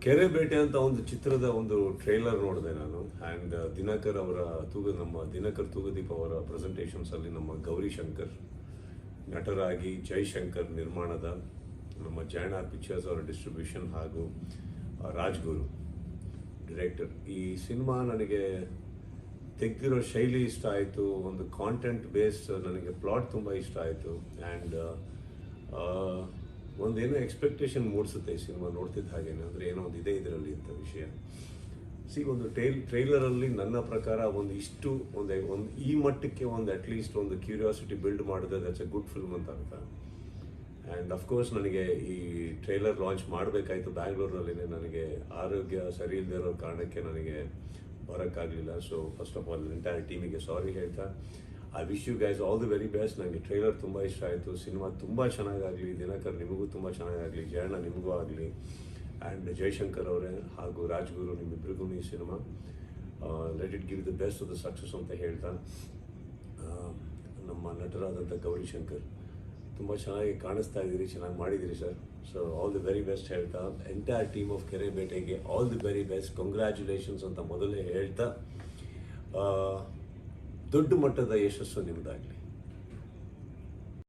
ಕೆರೆಬೇಟೆ ಅಂತ ಒಂದು ಚಿತ್ರದ ಒಂದು ಟ್ರೇಲರ್ ನೋಡಿದೆ ನಾನು. ಆ್ಯಂಡ್ ದಿನಕರ್ ಅವರ ನಮ್ಮ ದಿನಕರ್ ತೂಗದೀಪ್ ಅವರ ಪ್ರೆಸೆಂಟೇಷನ್ಸಲ್ಲಿ ನಮ್ಮ ಗೌರಿ ಶಂಕರ್ ನಟರಾಗಿ, ಜೈಶಂಕರ್ ನಿರ್ಮಾಣದ ನಮ್ಮ ಜೈನ ಪಿಕ್ಚರ್ಸ್ ಅವರ ಡಿಸ್ಟ್ರಿಬ್ಯೂಷನ್ ಹಾಗೂ ರಾಜ್ಗುರು ಡೈರೆಕ್ಟರ್. ಈ ಸಿನಿಮಾ ನನಗೆ ತೆಗೆದಿರೋ ಶೈಲಿ ಇಷ್ಟ ಆಯಿತು, ಒಂದು ಕಾಂಟೆಂಟ್ ಬೇಸ್ಡ್ ನನಗೆ ಪ್ಲಾಟ್ ತುಂಬ ಇಷ್ಟ ಆಯಿತು. ಆ್ಯಂಡ್ ಒಂದೇನೋ ಎಕ್ಸ್ಪೆಕ್ಟೇಷನ್ ಮೂಡಿಸುತ್ತೆ ಈ ಸಿನಿಮಾ ನೋಡ್ತಿದ್ದ ಹಾಗೇನೆ, ಅಂದರೆ ಏನೋ ಒಂದು ಇದೆ ಇದರಲ್ಲಿ ಅಂತ ವಿಷಯ. ಒಂದು ಟ್ರೈಲರಲ್ಲಿ ನನ್ನ ಪ್ರಕಾರ ಒಂದು ಈ ಮಟ್ಟಕ್ಕೆ ಒಂದು ಅಟ್ಲೀಸ್ಟ್ ಒಂದು ಕ್ಯೂರಿಯಾಸಿಟಿ ಬಿಲ್ಡ್ ಮಾಡಿದ್ರೆ ದಟ್ಸ್ ಎ ಗುಡ್ ಫಿಲ್ಮ್ ಅಂತ ಅರ್ಥ. ಆ್ಯಂಡ್ ಅಫ್ಕೋರ್ಸ್ ನನಗೆ ಈ ಟ್ರೈಲರ್ ಲಾಂಚ್ ಮಾಡಬೇಕಾಯಿತು ಬ್ಯಾಂಗ್ಳೂರಿನಲ್ಲಿ. ನನಗೆ ಆರೋಗ್ಯ ಸರಿ ಇಲ್ಲದೆ ಇರೋ ಕಾರಣಕ್ಕೆ ನನಗೆ ಬರೋಕ್ಕಾಗಲಿಲ್ಲ. So first of all entire ಟೀಮಿಗೆ ಸಾರಿ ಹೇಳ್ತಾ, I wish you guys all the very best. ನನಗೆ ಟ್ರೈಲರ್ ತುಂಬ ಇಷ್ಟ ಆಯಿತು. ಸಿನಿಮಾ ತುಂಬ ಚೆನ್ನಾಗಾಗಲಿ, ದಿನಕರ್ ನಿಮಗೂ ತುಂಬ ಚೆನ್ನಾಗಾಗಲಿ, ಜಯಣ್ಣ ನಿಮಗೂ ಆಗಲಿ, ಆ್ಯಂಡ್ ಜೈಶಂಕರ್ ಅವರೇ ಹಾಗೂ ರಾಜ್ಗುರು ನಿಮ್ಮಿಬ್ಬರಿಗೂ ಈ cinema let it give the best of the success ಅಂತ ಹೇಳ್ತಾ, ನಮ್ಮ ನಟರಾದಂಥ ಗೌರಿ ಶಂಕರ್ ತುಂಬ ಚೆನ್ನಾಗಿ ಕಾಣಿಸ್ತಾ ಇದ್ದೀರಿ, ಚೆನ್ನಾಗಿ ಮಾಡಿದ್ದೀರಿ sir. So all the very best ಹೇಳ್ತಾ, ಎಂಟೈರ್ ಟೀಮ್ ಆಫ್ ಕೆರೆಬೇಟೆಗೆ all the very best, congratulations ಅಂತ ಮೊದಲೇ ಹೇಳ್ತಾ, ದೊಡ್ಡ ಮಟ್ಟದ ಯಶಸ್ಸು ನಿಮ್ಮದಾಗಲಿ.